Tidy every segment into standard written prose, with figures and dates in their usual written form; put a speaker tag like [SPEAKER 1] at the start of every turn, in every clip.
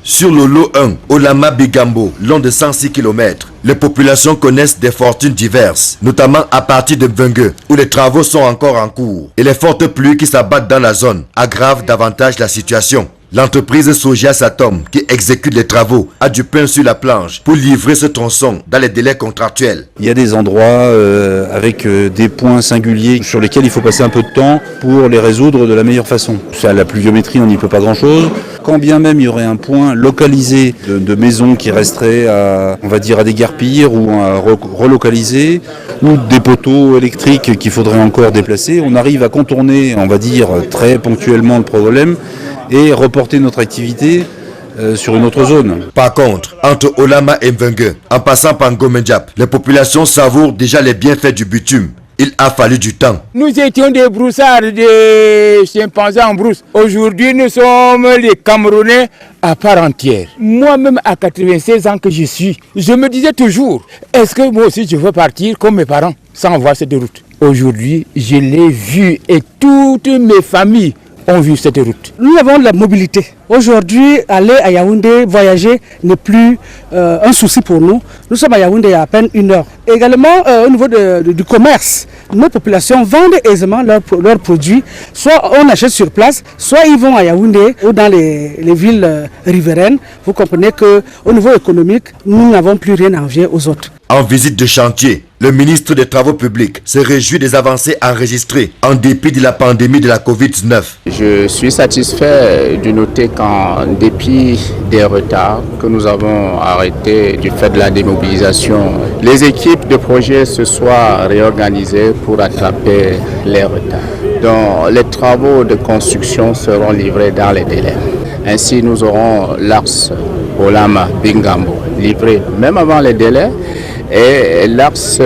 [SPEAKER 1] Sur le lot 1, Olama Bigambo, long de 106 km, les populations connaissent des fortunes diverses, notamment à partir de Mvengue, où les travaux sont encore en cours. Et les fortes pluies qui s'abattent dans la zone aggravent davantage la situation. L'entreprise Soja Satom, qui exécute les travaux, a du pain sur la planche pour livrer ce tronçon dans les délais contractuels.
[SPEAKER 2] Il y a des endroits avec des points singuliers sur lesquels il faut passer un peu de temps pour les résoudre de la meilleure façon. À la pluviométrie, on n'y peut pas grand-chose. Quand bien même il y aurait un point localisé de maisons qui resteraient à, on va dire, à déguerpir ou à relocaliser, ou des poteaux électriques qu'il faudrait encore déplacer, on arrive à contourner, on va dire, très ponctuellement le problème et reporter notre activité sur une autre zone.
[SPEAKER 1] Par contre, entre Olama et Mvengue, en passant par Ngomendjap, les populations savourent déjà les bienfaits du bitume. Il a fallu du temps.
[SPEAKER 3] Nous étions des broussards, des chimpanzés en brousse. Aujourd'hui, nous sommes les Camerounais à part entière. Moi-même, à 96 ans que je suis, je me disais toujours, est-ce que moi aussi je veux partir comme mes parents, sans voir cette route? Aujourd'hui, je l'ai vu et toutes mes familles ont vu cette route.
[SPEAKER 4] Nous avons la mobilité. Aujourd'hui, aller à Yaoundé, voyager n'est plus un souci pour nous. Nous sommes à Yaoundé il y a à peine 1 heure. Également, au niveau du commerce, nos populations vendent aisément leurs produits. Soit on achète sur place, soit ils vont à Yaoundé ou dans les villes riveraines. Vous comprenez qu'au niveau économique, nous n'avons plus rien à envier aux autres.
[SPEAKER 1] En visite de chantier, le ministre des Travaux publics se réjouit des avancées enregistrées en dépit de la pandémie de la Covid-19.
[SPEAKER 5] Je suis satisfait de noter qu'en dépit des retards que nous avons arrêtés du fait de la démobilisation, les équipes de projet se soient réorganisées pour attraper les retards. Donc, les travaux de construction seront livrés dans les délais. Ainsi, nous aurons l'axe Olama Bigambo livré même avant les délais et l'axe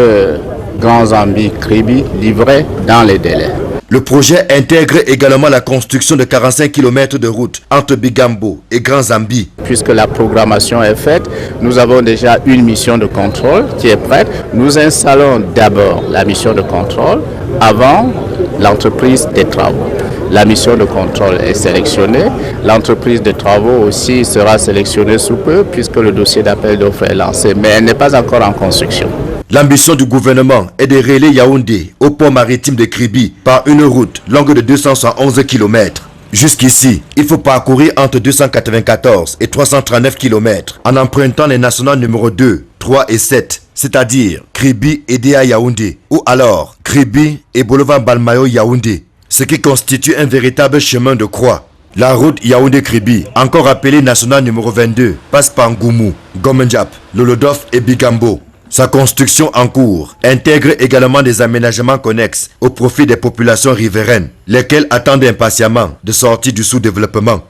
[SPEAKER 5] Grand Zambi Kribi livré dans les délais.
[SPEAKER 1] Le projet intègre également la construction de 45 km de route entre Bigambo et Grand Zambi.
[SPEAKER 5] Puisque la programmation est faite, nous avons déjà une mission de contrôle qui est prête. Nous installons d'abord la mission de contrôle avant l'entreprise des travaux. La mission de contrôle est sélectionnée. L'entreprise de travaux aussi sera sélectionnée sous peu puisque le dossier d'appel d'offres est lancé, mais elle n'est pas encore en construction.
[SPEAKER 1] L'ambition du gouvernement est de relier Yaoundé au port maritime de Kribi par une route longue de 211 km. Jusqu'ici, il faut parcourir entre 294 et 339 km en empruntant les nationales numéro 2, 3 et 7, c'est-à-dire Kribi et Déa Yaoundé, ou alors Kribi et Boulevard Balmayo Yaoundé, ce qui constitue un véritable chemin de croix. La route Yaoundé-Kribi, encore appelée nationale numéro 22, passe par Ngoumou, Ngomendjap, Lolodof et Bigambo. Sa construction en cours intègre également des aménagements connexes au profit des populations riveraines, lesquelles attendent impatiemment de sortir du sous-développement.